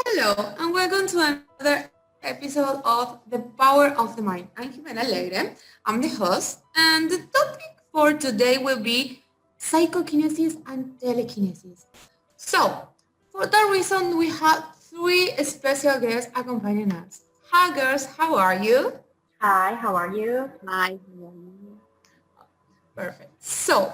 Hello, and welcome to another episode of The Power of the Mind. I'm Jimena Alegre, I'm the host, and the topic for today will be psychokinesis and telekinesis. So, for that reason, we have three special guests accompanying us. Hi, girls, how are you? Hi, how are you? Hi, how are you? Perfect. So,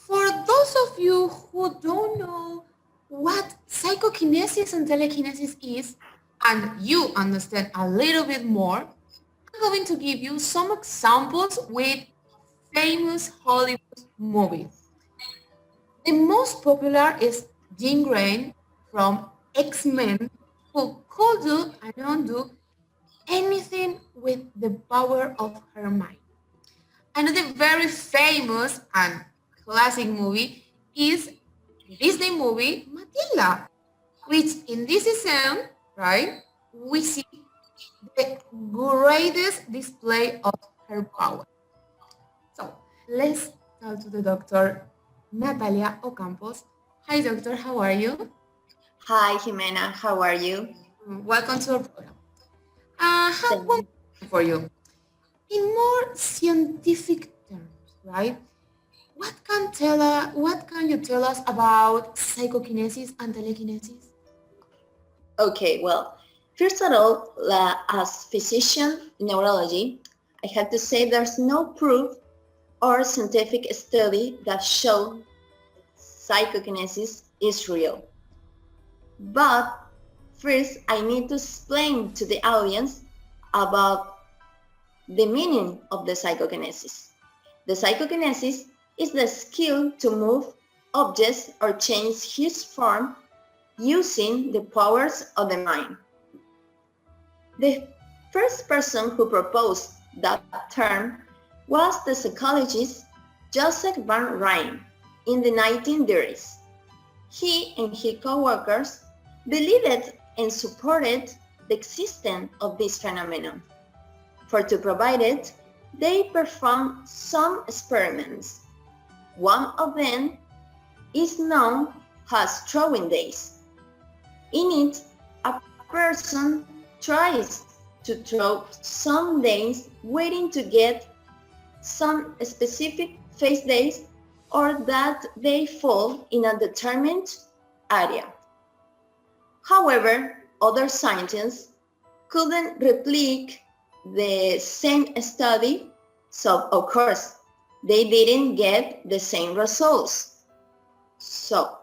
for those of you who don't know what psychokinesis and telekinesis is, and you understand a little bit more, I'm going to give you some examples with famous Hollywood movies. The most popular is Jean Grey from X-Men, who could do and undo anything with the power of her mind. Another very famous and classic movie is the Disney movie Matilda, which in this scene, right, we see the greatest display of her power. So let's talk to the doctor Natalia Ocampos. Hi, doctor, how are you? Hi, Jimena, how are you? Welcome to our program. I have one Thank- question for you. In more scientific terms, right? What can you tell us about psychokinesis and telekinesis? Okay, well, first of all, as physician neurology, I have to say there's no proof or scientific study that show psychokinesis is real. But first, I need to explain to the audience about the meaning of the psychokinesis. The psychokinesis is the skill to move objects or change his form using the powers of the mind. The first person who proposed that term was the psychologist Joseph Van Rijn in the 1930s. He and his co-workers believed and supported the existence of this phenomenon. For to provide it, they performed some experiments. One of them is known as throwing days. In it, a person tries to throw some days waiting to get some specific face days or that they fall in a determined area. However, other scientists couldn't replicate the same study, so of course, they didn't get the same results. So,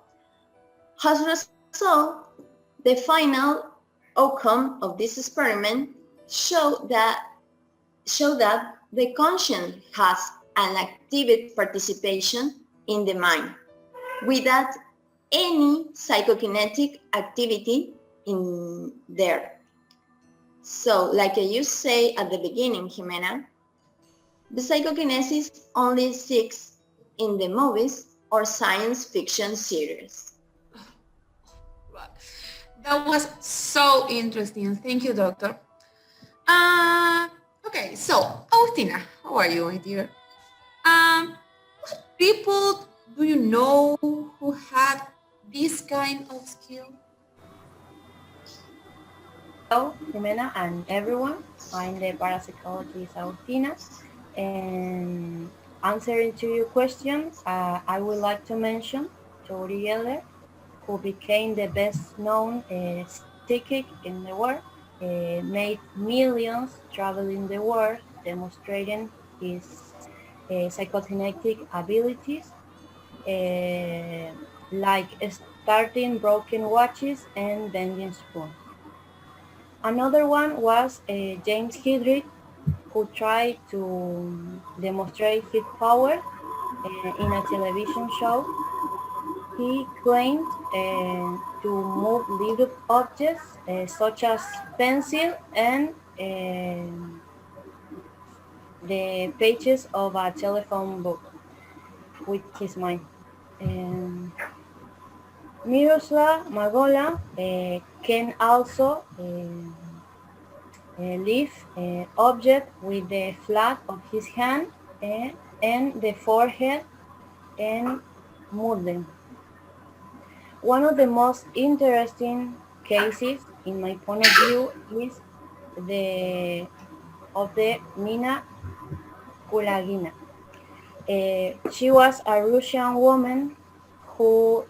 as a result, the final outcome of this experiment showed that the conscience has an active participation in the mind without any psychokinetic activity in there. So, like you say at the beginning, Jimena, the psychokinesis only exists in the movies or science fiction series. That was so interesting. Thank you, doctor. Uh, okay, so Austina, how are you, my dear? What people do you know who had this kind of skill? Hello, Jimena and everyone. I'm the parapsychologist Agustina. And answering to your question, I would like to mention Tori Geller, who became the best known psychic in the world, made millions traveling the world demonstrating his psychokinetic abilities, uh, like starting broken watches and bending spoons. Another one was James Hildreth, who tried to demonstrate his power in a television show. He claimed to move little objects such as pencil and the pages of a telephone book with his mind. Um, Miroslav Margola can also lift object with the flat of his hand and the forehead and move them. One of the most interesting cases in my point of view, is the of the Nina Kulagina. She was a Russian woman who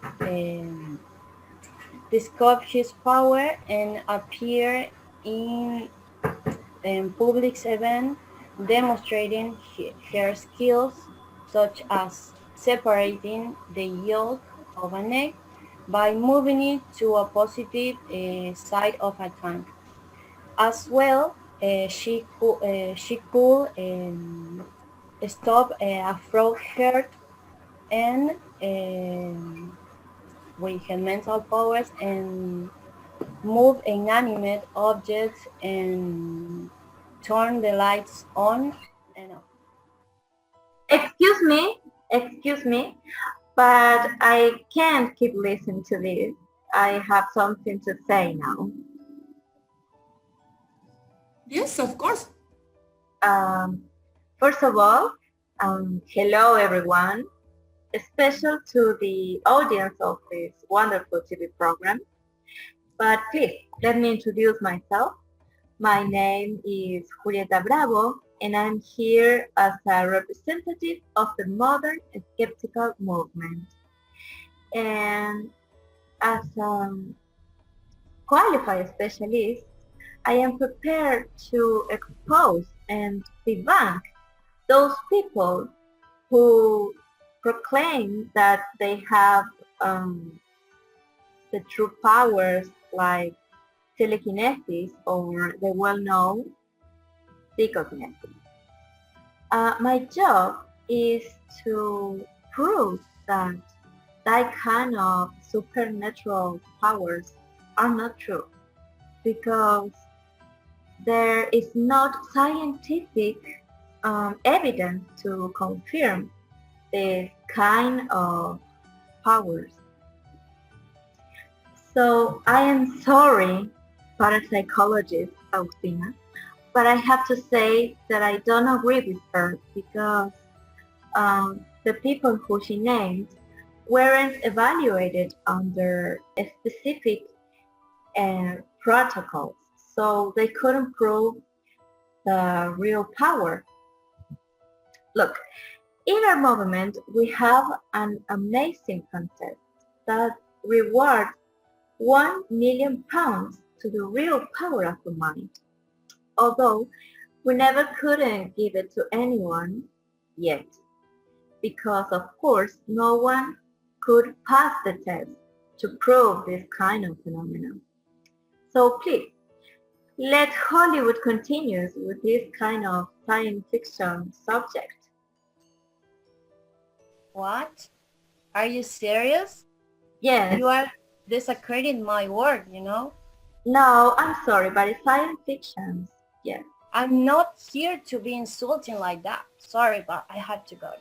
discovered his power and appeared in public events demonstrating her skills such as separating the yolk of an egg by moving it to a positive side of a tank. As well, she could stop a frog herd and with her mental powers and move inanimate objects and turn the lights on and off. Excuse me, but I can't keep listening to this. I have something to say now. Yes, of course. Um, First of all, hello everyone, special to the audience of this wonderful TV program. But please, let me introduce myself. My name is Julieta Bravo, and I'm here as a representative of the modern skeptical movement. And as a qualified specialist, I am prepared to expose and debunk those people who proclaim that they have the true powers like telekinesis or the well-known psychokinesis. My job is to prove that that kind of supernatural powers are not true because there is not scientific evidence to confirm this kind of powers. So I am sorry, parapsychologist Faustina, but I have to say that I don't agree with her because the people who she named weren't evaluated under a specific protocols, so they couldn't prove the real power. Look, in our movement, we have an amazing contest that rewards £1 million to the real power of the mind. Although we never couldn't give it to anyone yet, because of course no one could pass the test to prove this kind of phenomenon. So please, let Hollywood continue with this kind of science fiction subject. What? Are you serious? Yes. You are desecrating my work, you know? No, I'm sorry, but it's science fiction. Yes. I'm not here to be insulting like that. Sorry, but I have to go.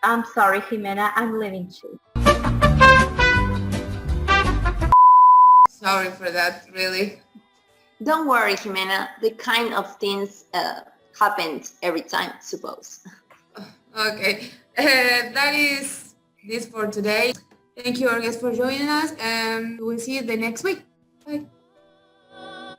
I'm sorry, Jimena, I'm leaving too. Sorry for that, really. Don't worry, Jimena. The kind of things happens every time, suppose. Okay, that is this for today. Thank you, all guys, for joining us, and we'll see you the next week. Bye.